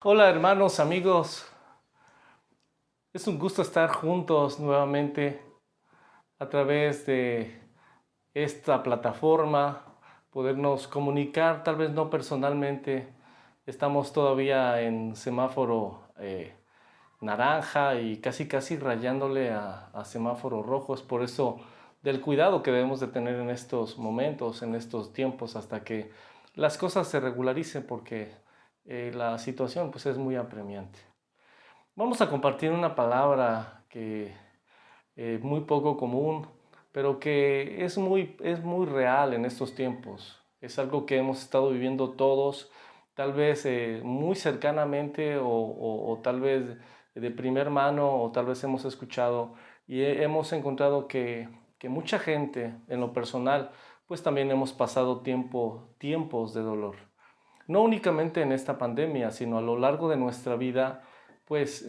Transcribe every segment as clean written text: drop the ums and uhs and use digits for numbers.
Hola hermanos, amigos, es un gusto estar juntos nuevamente a través de esta plataforma, podernos comunicar, tal vez no personalmente, estamos todavía en semáforo naranja y casi rayándole a semáforo rojo, es por eso del cuidado que debemos de tener en estos momentos, en estos tiempos, hasta que las cosas se regularicen porque la situación pues es muy apremiante. Vamos a compartir una palabra que es muy poco común, pero que es muy real en estos tiempos. Es algo que hemos estado viviendo todos, tal vez muy cercanamente o tal vez de primer mano o tal vez hemos escuchado y hemos encontrado que mucha gente en lo personal pues también hemos pasado tiempos de dolor. No únicamente en esta pandemia, sino a lo largo de nuestra vida, pues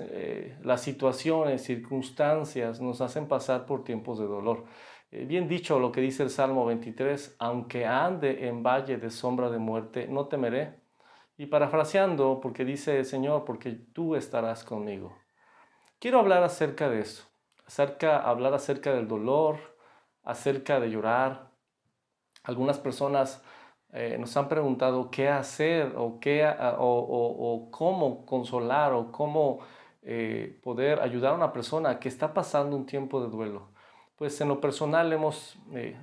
las situaciones, circunstancias nos hacen pasar por tiempos de dolor. Bien dicho lo que dice el Salmo 23, aunque ande en valle de sombra de muerte, no temeré. Y parafraseando, porque dice, Señor, porque tú estarás conmigo. Quiero hablar acerca de eso, hablar acerca del dolor, acerca de llorar. Algunas personas nos han preguntado qué hacer o cómo consolar o cómo poder ayudar a una persona que está pasando un tiempo de duelo. Pues en lo personal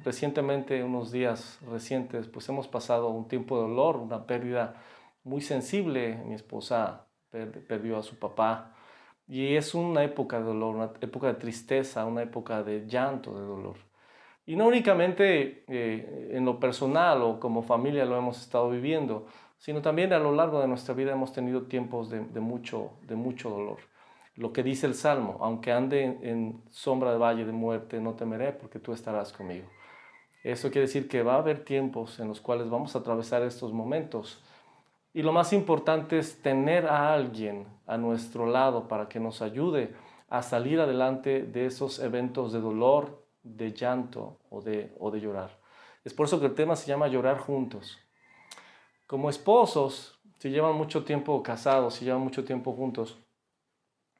recientemente, unos días recientes, pues hemos pasado un tiempo de dolor, una pérdida muy sensible. Mi esposa perdió a su papá y es una época de dolor, una época de tristeza, una época de llanto, de dolor. Y no únicamente en lo personal o como familia lo hemos estado viviendo, sino también a lo largo de nuestra vida hemos tenido tiempos de mucho dolor. Lo que dice el Salmo, aunque ande en sombra de valle de muerte, no temeré porque tú estarás conmigo. Eso quiere decir que va a haber tiempos en los cuales vamos a atravesar estos momentos. Y lo más importante es tener a alguien a nuestro lado para que nos ayude a salir adelante de esos eventos de dolor, de llanto o de llorar. Es por eso que el tema se llama llorar juntos. Como esposos, si llevan mucho tiempo casados, si llevan mucho tiempo juntos,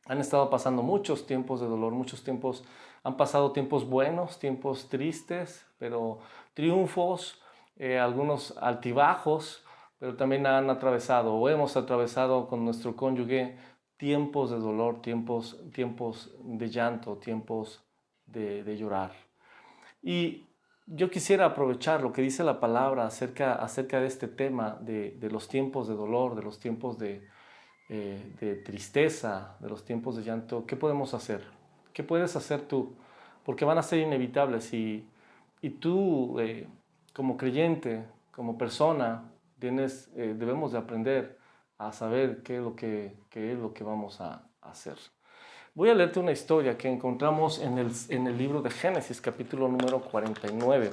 han estado pasando muchos tiempos de dolor, han pasado tiempos buenos, tiempos tristes, pero triunfos, algunos altibajos, pero también han atravesado o hemos atravesado con nuestro cónyuge tiempos de dolor, tiempos de llanto, tiempos de llorar. Y yo quisiera aprovechar lo que dice la palabra acerca de este tema, de los tiempos de dolor, de los tiempos de tristeza, de los tiempos de llanto. ¿Qué podemos hacer? ¿Qué puedes hacer tú? Porque van a ser inevitables y tú, como creyente, como persona, debemos de aprender a saber qué es lo que vamos a hacer. Voy a leerte una historia que encontramos en el libro de Génesis, capítulo número 49.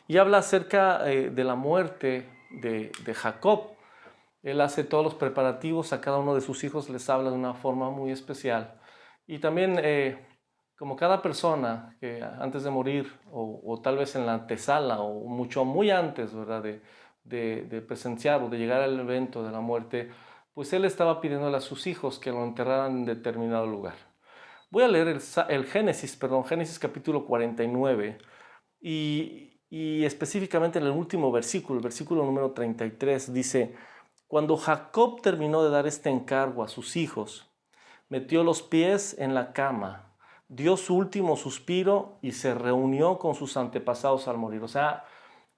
Y habla acerca de la muerte de Jacob. Él hace todos los preparativos, a cada uno de sus hijos les habla de una forma muy especial. Y también, como cada persona que antes de morir, o tal vez en la antesala, o muy antes, ¿verdad?, de presenciar o de llegar al evento de la muerte, pues él estaba pidiéndole a sus hijos que lo enterraran en determinado lugar. Voy a leer el Génesis capítulo 49 y específicamente en el último versículo, el versículo número 33, dice: cuando Jacob terminó de dar este encargo a sus hijos, metió los pies en la cama, dio su último suspiro y se reunió con sus antepasados al morir. O sea,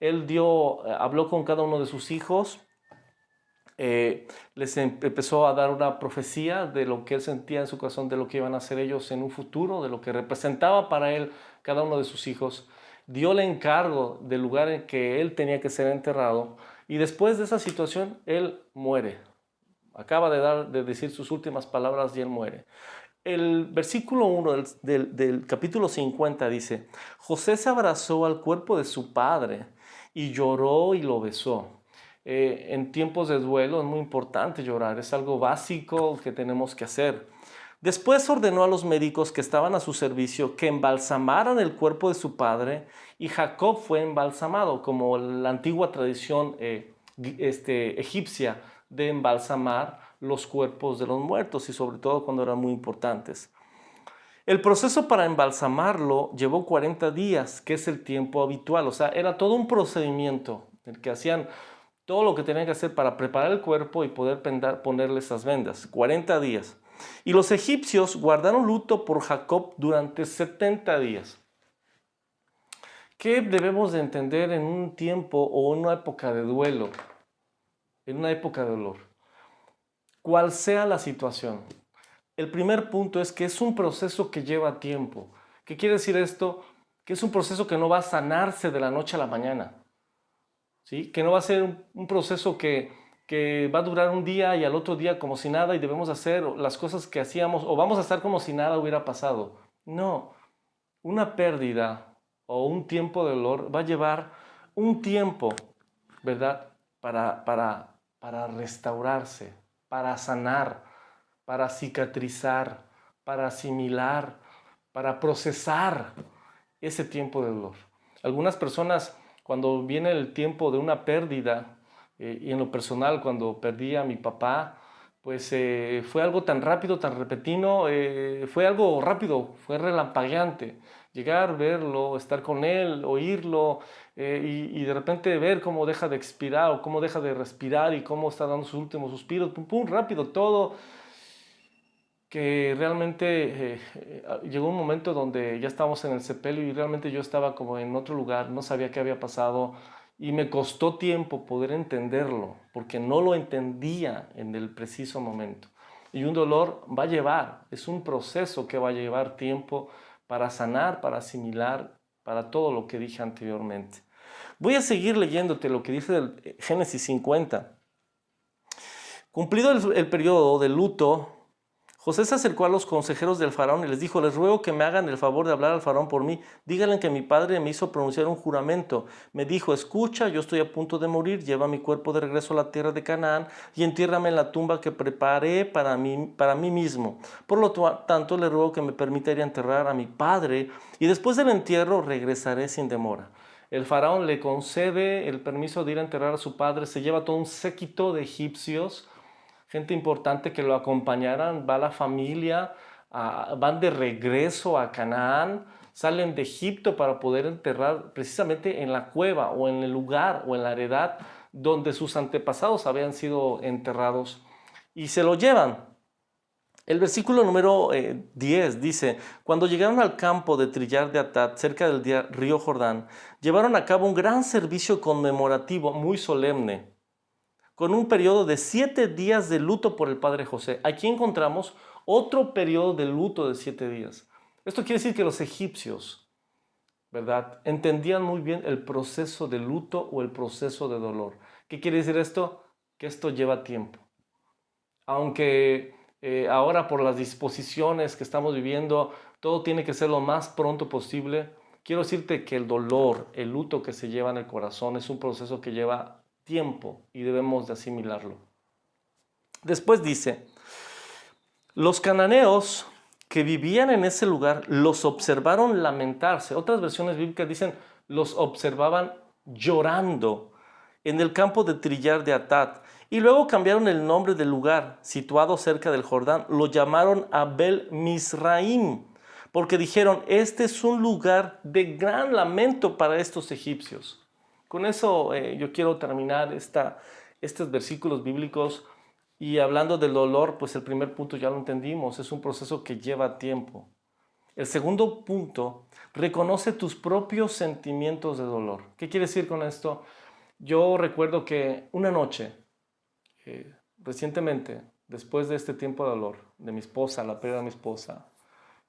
él habló con cada uno de sus hijos, les empezó a dar una profecía de lo que él sentía en su corazón, de lo que iban a hacer ellos en un futuro, de lo que representaba para él cada uno de sus hijos. Dio el encargo del lugar en que él tenía que ser enterrado y después de esa situación él muere. Acaba de decir sus últimas palabras y él muere. El versículo 1 del capítulo 50 dice: José se abrazó al cuerpo de su padre y lloró y lo besó. En tiempos de duelo es muy importante llorar, es algo básico que tenemos que hacer. Después ordenó a los médicos que estaban a su servicio que embalsamaran el cuerpo de su padre y Jacob fue embalsamado, como la antigua tradición egipcia de embalsamar los cuerpos de los muertos y sobre todo cuando eran muy importantes. El proceso para embalsamarlo llevó 40 días, que es el tiempo habitual. O sea, era todo un procedimiento en el que hacían todo lo que tenían que hacer para preparar el cuerpo y poder ponerle esas vendas. 40 días. Y los egipcios guardaron luto por Jacob durante 70 días. ¿Qué debemos de entender en un tiempo o en una época de duelo? En una época de dolor. Cual sea la situación. El primer punto es que es un proceso que lleva tiempo. ¿Qué quiere decir esto? Que es un proceso que no va a sanarse de la noche a la mañana. ¿Sí? Que no va a ser un proceso que va a durar un día y al otro día como si nada y debemos hacer las cosas que hacíamos o vamos a estar como si nada hubiera pasado. No, una pérdida o un tiempo de dolor va a llevar un tiempo, ¿verdad? Para restaurarse, para sanar, para cicatrizar, para asimilar, para procesar ese tiempo de dolor. Algunas personas, cuando viene el tiempo de una pérdida, y en lo personal, cuando perdí a mi papá, pues fue algo tan rápido, tan repentino, fue algo rápido, fue relampagueante. Llegar, verlo, estar con él, oírlo, y de repente ver cómo deja de expirar o cómo deja de respirar y cómo está dando sus últimos suspiros, pum, pum, rápido todo, que realmente llegó un momento donde ya estábamos en el sepelio y realmente yo estaba como en otro lugar, no sabía qué había pasado y me costó tiempo poder entenderlo, porque no lo entendía en el preciso momento. Y un dolor va a llevar, es un proceso que va a llevar tiempo para sanar, para asimilar, para todo lo que dije anteriormente. Voy a seguir leyéndote lo que dice el Génesis 50. Cumplido el periodo de luto, José se acercó a los consejeros del faraón y les dijo: les ruego que me hagan el favor de hablar al faraón por mí. Díganle que mi padre me hizo pronunciar un juramento. Me dijo: escucha, yo estoy a punto de morir, lleva mi cuerpo de regreso a la tierra de Canaán y entiérrame en la tumba que preparé para mí mismo. Por lo tanto, le ruego que me permita ir a enterrar a mi padre y después del entierro regresaré sin demora. El faraón le concede el permiso de ir a enterrar a su padre, se lleva todo un séquito de egipcios, gente importante que lo acompañaran, va la familia, van de regreso a Canaán, salen de Egipto para poder enterrar precisamente en la cueva o en el lugar o en la heredad donde sus antepasados habían sido enterrados y se lo llevan. El versículo número 10 dice: cuando llegaron al campo de Trillar de Atad, cerca del río Jordán, llevaron a cabo un gran servicio conmemorativo muy solemne, con un periodo de 7 días de luto por el padre José. Aquí encontramos otro periodo de luto de 7 días. Esto quiere decir que los egipcios, ¿verdad?, entendían muy bien el proceso de luto o el proceso de dolor. ¿Qué quiere decir esto? Que esto lleva tiempo. Aunque ahora por las disposiciones que estamos viviendo, todo tiene que ser lo más pronto posible, quiero decirte que el dolor, el luto que se lleva en el corazón es un proceso que lleva tiempo y debemos de asimilarlo. Después dice: los cananeos que vivían en ese lugar los observaron lamentarse. Otras versiones bíblicas dicen: los observaban llorando en el campo de Trillar de Atad. Y luego cambiaron el nombre del lugar situado cerca del Jordán. Lo llamaron Abel Mizraim, porque dijeron: este es un lugar de gran lamento para estos egipcios. Con eso yo quiero terminar estos versículos bíblicos. Y hablando del dolor, pues el primer punto ya lo entendimos, es un proceso que lleva tiempo. El segundo punto: reconoce tus propios sentimientos de dolor. ¿Qué quiere decir con esto? Yo recuerdo que una noche, recientemente, después de este tiempo de dolor, de mi esposa, la pérdida de mi esposa,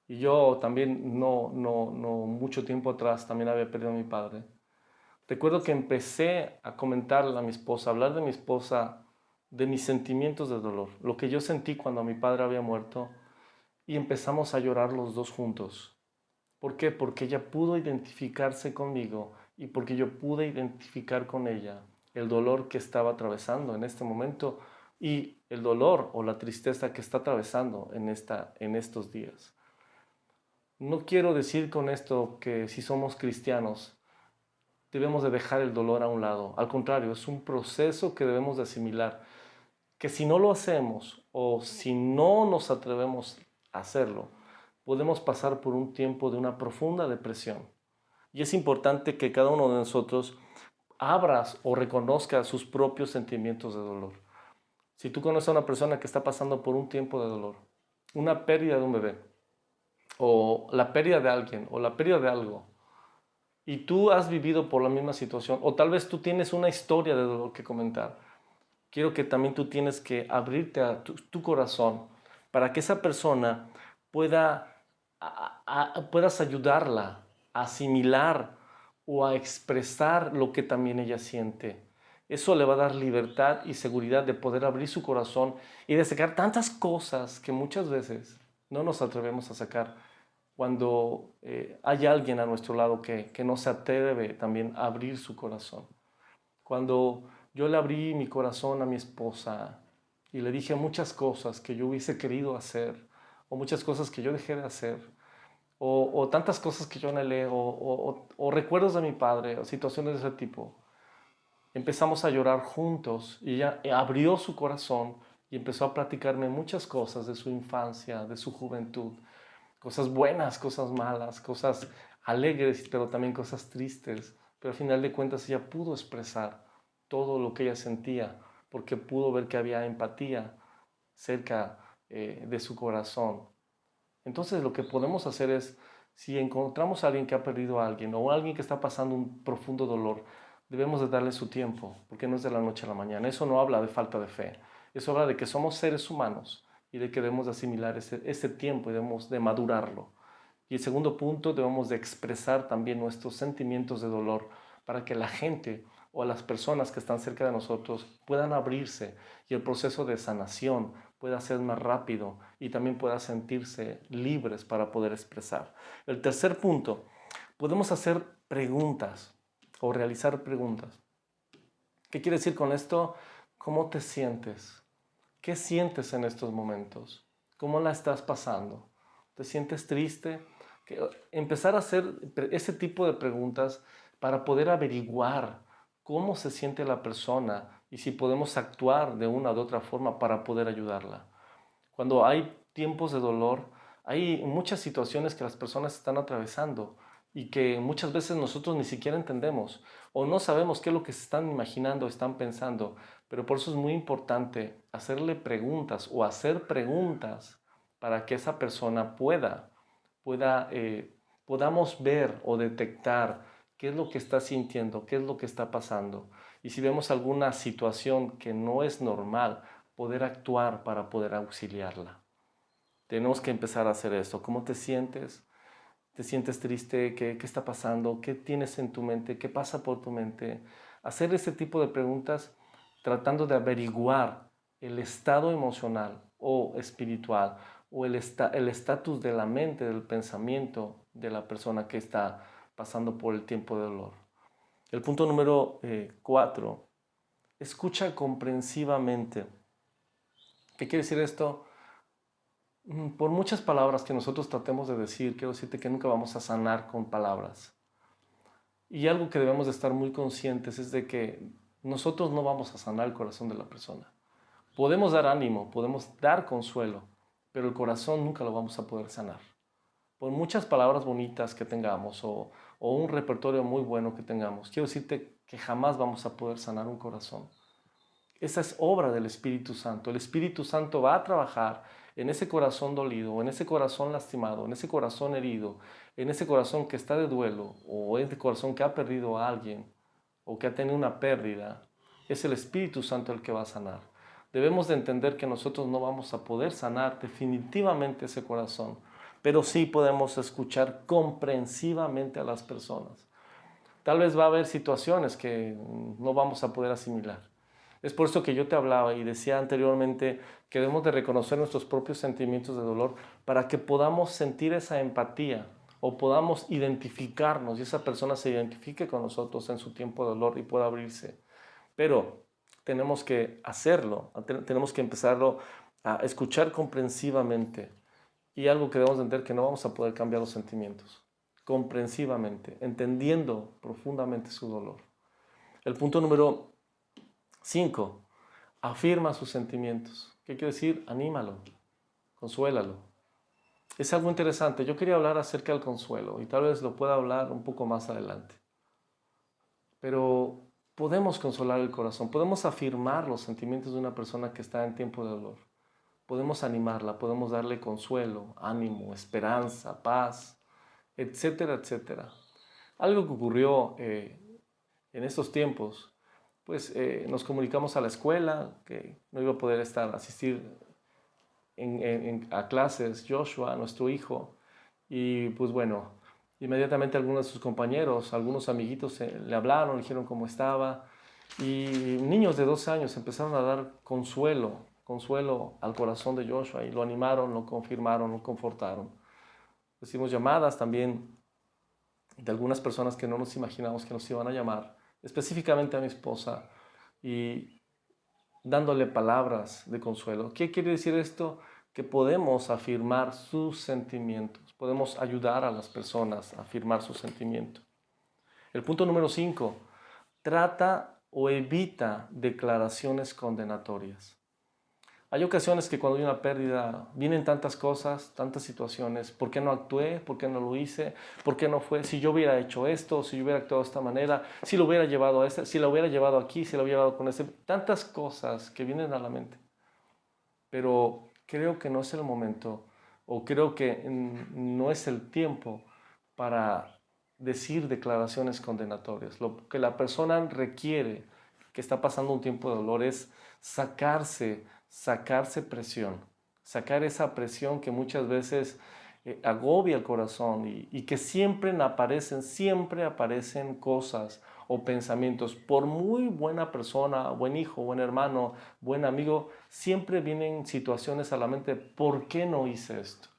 y yo también no mucho tiempo atrás también había perdido a mi padre. Recuerdo que empecé a comentarle a mi esposa, a hablar de mi esposa, de mis sentimientos de dolor, lo que yo sentí cuando mi padre había muerto, y empezamos a llorar los dos juntos. ¿Por qué? Porque ella pudo identificarse conmigo y porque yo pude identificar con ella el dolor que estaba atravesando en este momento y el dolor o la tristeza que está atravesando en estos días. No quiero decir con esto que si somos cristianos debemos de dejar el dolor a un lado. Al contrario, es un proceso que debemos de asimilar. que si no lo hacemos o si no nos atrevemos a hacerlo, podemos pasar por un tiempo de una profunda depresión. Y es importante que cada uno de nosotros abras o reconozca sus propios sentimientos de dolor. Si tú conoces a una persona que está pasando por un tiempo de dolor, una pérdida de un bebé, o la pérdida de alguien, o la pérdida de algo, y tú has vivido por la misma situación, o tal vez tú tienes una historia de dolor que comentar, quiero que también tú tienes que abrirte a tu corazón para que esa persona puedas ayudarla a asimilar o a expresar lo que también ella siente. Eso le va a dar libertad y seguridad de poder abrir su corazón y de sacar tantas cosas que muchas veces no nos atrevemos a sacar cuando hay alguien a nuestro lado que no se atreve también a abrir su corazón. Cuando yo le abrí mi corazón a mi esposa y le dije muchas cosas que yo hubiese querido hacer, o muchas cosas que yo dejé de hacer, o tantas cosas que yo anhelé, o recuerdos de mi padre, o situaciones de ese tipo, empezamos a llorar juntos y ella abrió su corazón y empezó a platicarme muchas cosas de su infancia, de su juventud, cosas buenas, cosas malas, cosas alegres, pero también cosas tristes. Pero al final de cuentas ella pudo expresar todo lo que ella sentía, porque pudo ver que había empatía cerca de su corazón. Entonces lo que podemos hacer es, si encontramos a alguien que ha perdido a alguien o a alguien que está pasando un profundo dolor, debemos de darle su tiempo, porque no es de la noche a la mañana. Eso no habla de falta de fe, eso habla de que somos seres humanos y de que debemos de asimilar ese tiempo y debemos de madurarlo. Y el segundo punto, debemos de expresar también nuestros sentimientos de dolor para que la gente o las personas que están cerca de nosotros puedan abrirse y el proceso de sanación pueda ser más rápido y también pueda sentirse libres para poder expresar. El tercer punto, podemos hacer preguntas o realizar preguntas. ¿Qué quiere decir con esto? ¿Cómo te sientes? ¿Qué sientes en estos momentos? ¿Cómo la estás pasando? ¿Te sientes triste? Empezar a hacer ese tipo de preguntas para poder averiguar cómo se siente la persona y si podemos actuar de una u otra forma para poder ayudarla. Cuando hay tiempos de dolor, hay muchas situaciones que las personas están atravesando y que muchas veces nosotros ni siquiera entendemos o no sabemos qué es lo que se están imaginando, están pensando, pero por eso es muy importante hacerle preguntas o hacer preguntas para que esa persona podamos ver o detectar qué es lo que está sintiendo, qué es lo que está pasando. Y si vemos alguna situación que no es normal, poder actuar para poder auxiliarla. Tenemos que empezar a hacer esto. ¿Cómo te sientes? ¿Te sientes triste? ¿Qué está pasando? ¿Qué tienes en tu mente? ¿Qué pasa por tu mente? Hacer ese tipo de preguntas tratando de averiguar el estado emocional o espiritual o el estatus de la mente, del pensamiento de la persona que está pasando por el tiempo de dolor. El punto número 4, escucha comprensivamente. ¿Qué quiere decir esto? Por muchas palabras que nosotros tratemos de decir, quiero decirte que nunca vamos a sanar con palabras. Y algo que debemos de estar muy conscientes es de que nosotros no vamos a sanar el corazón de la persona. Podemos dar ánimo, podemos dar consuelo, pero el corazón nunca lo vamos a poder sanar. Por muchas palabras bonitas que tengamos o un repertorio muy bueno que tengamos, quiero decirte que jamás vamos a poder sanar un corazón. Esa es obra del Espíritu Santo. El Espíritu Santo va a trabajar en ese corazón dolido, en ese corazón lastimado, en ese corazón herido, en ese corazón que está de duelo o en ese corazón que ha perdido a alguien o que ha tenido una pérdida. Es el Espíritu Santo el que va a sanar. Debemos de entender que nosotros no vamos a poder sanar definitivamente ese corazón, pero sí podemos escuchar comprensivamente a las personas. Tal vez va a haber situaciones que no vamos a poder asimilar. Es por eso que yo te hablaba y decía anteriormente que debemos de reconocer nuestros propios sentimientos de dolor para que podamos sentir esa empatía o podamos identificarnos y esa persona se identifique con nosotros en su tiempo de dolor y pueda abrirse. Pero tenemos que hacerlo, tenemos que empezarlo a escuchar comprensivamente y algo que debemos entender que no vamos a poder cambiar los sentimientos, comprensivamente, entendiendo profundamente su dolor. El punto número 5. afirma sus sentimientos. ¿Qué quiere decir? Anímalo, consuélalo. Es algo interesante. Yo quería hablar acerca del consuelo y tal vez lo pueda hablar un poco más adelante. Pero podemos consolar el corazón, podemos afirmar los sentimientos de una persona que está en tiempo de dolor. Podemos animarla, podemos darle consuelo, ánimo, esperanza, paz, etcétera, etcétera. Algo que ocurrió en estos tiempos, pues nos comunicamos a la escuela, que no iba a poder asistir a clases, Joshua, nuestro hijo, y pues bueno, inmediatamente algunos de sus compañeros, algunos amiguitos le hablaron, le dijeron cómo estaba, y niños de 2 años empezaron a dar consuelo al corazón de Joshua, y lo animaron, lo confirmaron, lo confortaron. Recibimos llamadas también de algunas personas que no nos imaginamos que nos iban a llamar, específicamente a mi esposa, y dándole palabras de consuelo. ¿Qué quiere decir esto? Que podemos afirmar sus sentimientos, podemos ayudar a las personas a afirmar sus sentimientos. El punto número 5, trata o evita declaraciones condenatorias. Hay ocasiones que cuando hay una pérdida vienen tantas cosas, tantas situaciones. ¿Por qué no actué? ¿Por qué no lo hice? ¿Por qué no fue? Si yo hubiera hecho esto, si yo hubiera actuado de esta manera, si lo hubiera llevado a este, si lo hubiera llevado aquí, si lo hubiera llevado con este. Tantas cosas que vienen a la mente. Pero creo que no es el momento, o creo que no es el tiempo para decir declaraciones condenatorias. Lo que la persona requiere, que está pasando un tiempo de dolor, es sacarse presión, sacar esa presión que muchas veces agobia el corazón y que siempre aparecen cosas o pensamientos. Por muy buena persona, buen hijo, buen hermano, buen amigo, siempre vienen situaciones a la mente. ¿Por qué no hice esto?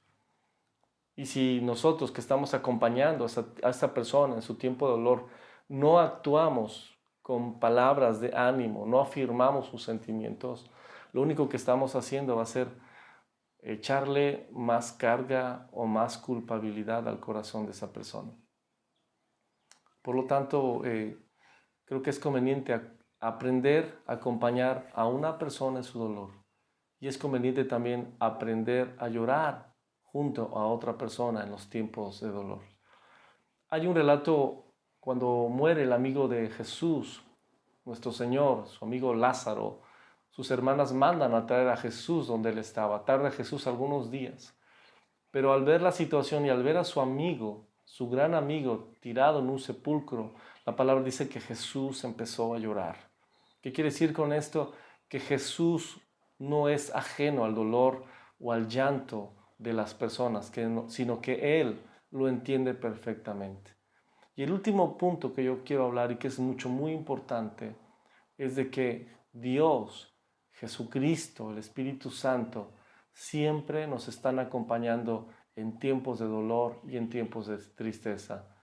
Y si nosotros que estamos acompañando a esta persona en su tiempo de dolor, no actuamos con palabras de ánimo, no afirmamos sus sentimientos, lo único que estamos haciendo va a ser echarle más carga o más culpabilidad al corazón de esa persona. Por lo tanto, creo que es conveniente aprender a acompañar a una persona en su dolor. Y es conveniente también aprender a llorar junto a otra persona en los tiempos de dolor. Hay un relato cuando muere el amigo de Jesús, nuestro Señor, su amigo Lázaro. Sus hermanas mandan a traer a Jesús donde él estaba. Tarda Jesús algunos días. Pero al ver la situación y al ver a su amigo, su gran amigo, tirado en un sepulcro, la palabra dice que Jesús empezó a llorar. ¿Qué quiere decir con esto? Que Jesús no es ajeno al dolor o al llanto de las personas, sino que Él lo entiende perfectamente. Y el último punto que yo quiero hablar y que es muy importante, es de que Dios, Jesucristo, el Espíritu Santo, siempre nos están acompañando en tiempos de dolor y en tiempos de tristeza.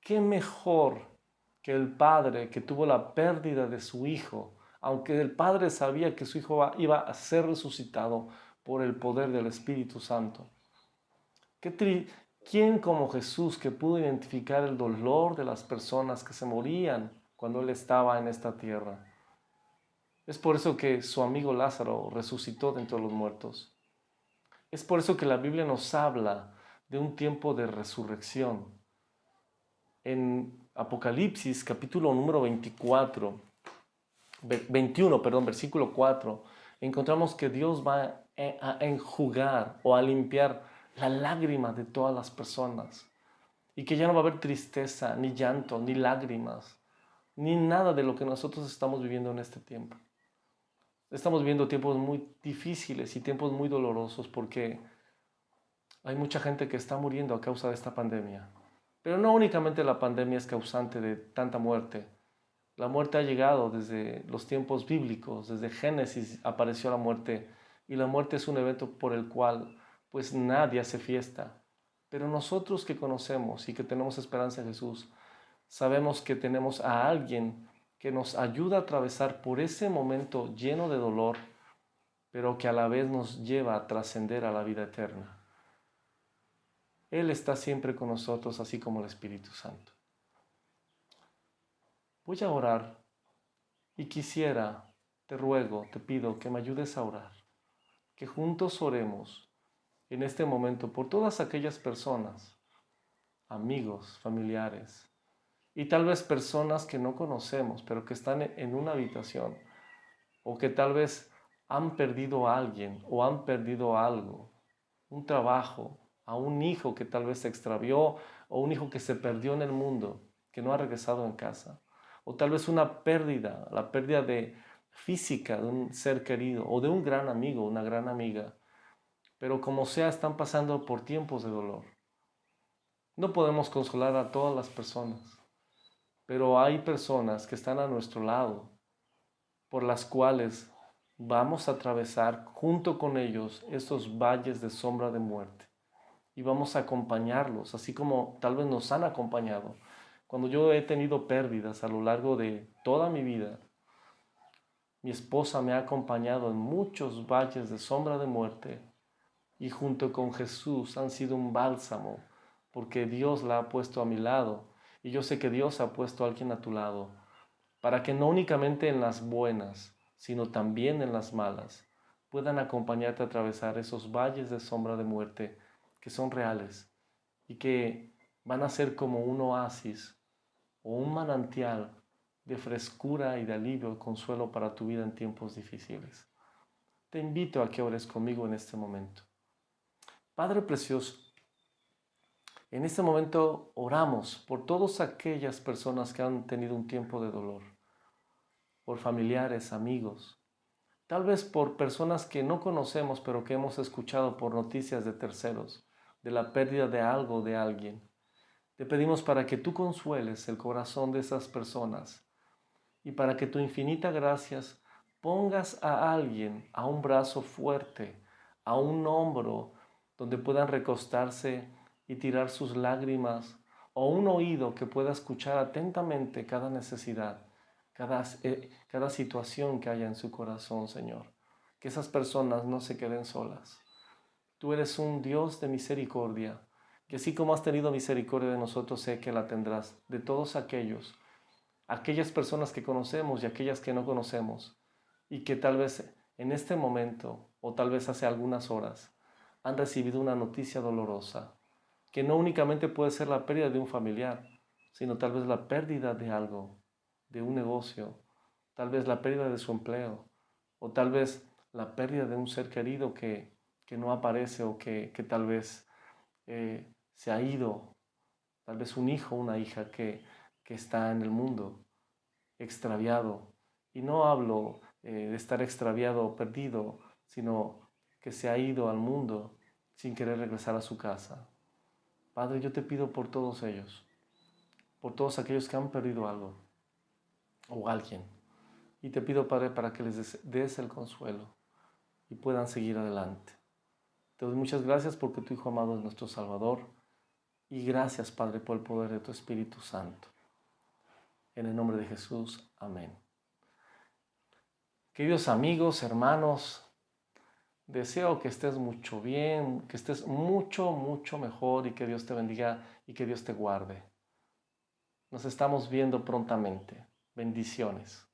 ¿Qué mejor que el padre que tuvo la pérdida de su hijo, aunque el padre sabía que su hijo iba a ser resucitado por el poder del Espíritu Santo? ¿Quién como Jesús que pudo identificar el dolor de las personas que se morían cuando Él estaba en esta tierra? Es por eso que su amigo Lázaro resucitó de entre los muertos. Es por eso que la Biblia nos habla de un tiempo de resurrección. En Apocalipsis, capítulo número 21, versículo 4, encontramos que Dios va a enjugar o a limpiar la lágrima de todas las personas y que ya no va a haber tristeza, ni llanto, ni lágrimas, ni nada de lo que nosotros estamos viviendo en este tiempo. Estamos viviendo tiempos muy difíciles y tiempos muy dolorosos porque hay mucha gente que está muriendo a causa de esta pandemia. Pero no únicamente la pandemia es causante de tanta muerte. La muerte ha llegado desde los tiempos bíblicos, desde Génesis apareció la muerte y la muerte es un evento por el cual pues nadie hace fiesta. Pero nosotros que conocemos y que tenemos esperanza en Jesús, sabemos que tenemos a alguien que nos ayuda a atravesar por ese momento lleno de dolor, pero que a la vez nos lleva a trascender a la vida eterna. Él está siempre con nosotros, así como el Espíritu Santo. Voy a orar y quisiera te ruego, te pido que me ayudes a orar, que juntos oremos en este momento por todas aquellas personas, amigos, familiares y tal vez personas que no conocemos, pero que están en una habitación o que tal vez han perdido a alguien o han perdido algo, un trabajo, a un hijo que tal vez se extravió o un hijo que se perdió en el mundo, que no ha regresado en casa, o tal vez una pérdida, la pérdida de física de un ser querido o de un gran amigo, una gran amiga, pero como sea están pasando por tiempos de dolor. No podemos consolar a todas las personas, pero hay personas que están a nuestro lado, por las cuales vamos a atravesar junto con ellos estos valles de sombra de muerte y vamos a acompañarlos, así como tal vez nos han acompañado. Cuando yo he tenido pérdidas a lo largo de toda mi vida, mi esposa me ha acompañado en muchos valles de sombra de muerte y junto con Jesús han sido un bálsamo, porque Dios la ha puesto a mi lado y yo sé que Dios ha puesto a alguien a tu lado, para que no únicamente en las buenas, sino también en las malas, puedan acompañarte a atravesar esos valles de sombra de muerte que son reales y que van a ser como un oasis o un manantial de frescura y de alivio y consuelo para tu vida en tiempos difíciles. Te invito a que ores conmigo en este momento. Padre precioso, en este momento oramos por todas aquellas personas que han tenido un tiempo de dolor, por familiares, amigos, tal vez por personas que no conocemos pero que hemos escuchado por noticias de terceros, de la pérdida de algo o de alguien. Te pedimos para que tú consueles el corazón de esas personas y para que tu infinita gracias pongas a alguien a un brazo fuerte, a un hombro donde puedan recostarse y tirar sus lágrimas, o un oído que pueda escuchar atentamente cada necesidad, cada situación que haya en su corazón, Señor. Que esas personas no se queden solas. Tú eres un Dios de misericordia, que así como has tenido misericordia de nosotros, sé que la tendrás de todos aquellas personas que conocemos y aquellas que no conocemos, y que tal vez en este momento, o tal vez hace algunas horas, han recibido una noticia dolorosa, que no únicamente puede ser la pérdida de un familiar, sino tal vez la pérdida de algo, de un negocio, tal vez la pérdida de su empleo, o tal vez la pérdida de un ser querido que no aparece o que tal vez se ha ido, tal vez un hijo o una hija que está en el mundo extraviado. Y no hablo de estar extraviado o perdido, sino que se ha ido al mundo sin querer regresar a su casa. Padre, yo te pido por todos ellos, por todos aquellos que han perdido algo o alguien. Y te pido, Padre, para que les des el consuelo y puedan seguir adelante. Te doy muchas gracias porque tu Hijo amado es nuestro Salvador. Y gracias, Padre, por el poder de tu Espíritu Santo. En el nombre de Jesús, amén. Queridos amigos, hermanos, deseo que estés mucho bien, que estés mucho, mucho mejor y que Dios te bendiga y que Dios te guarde. Nos estamos viendo prontamente. Bendiciones.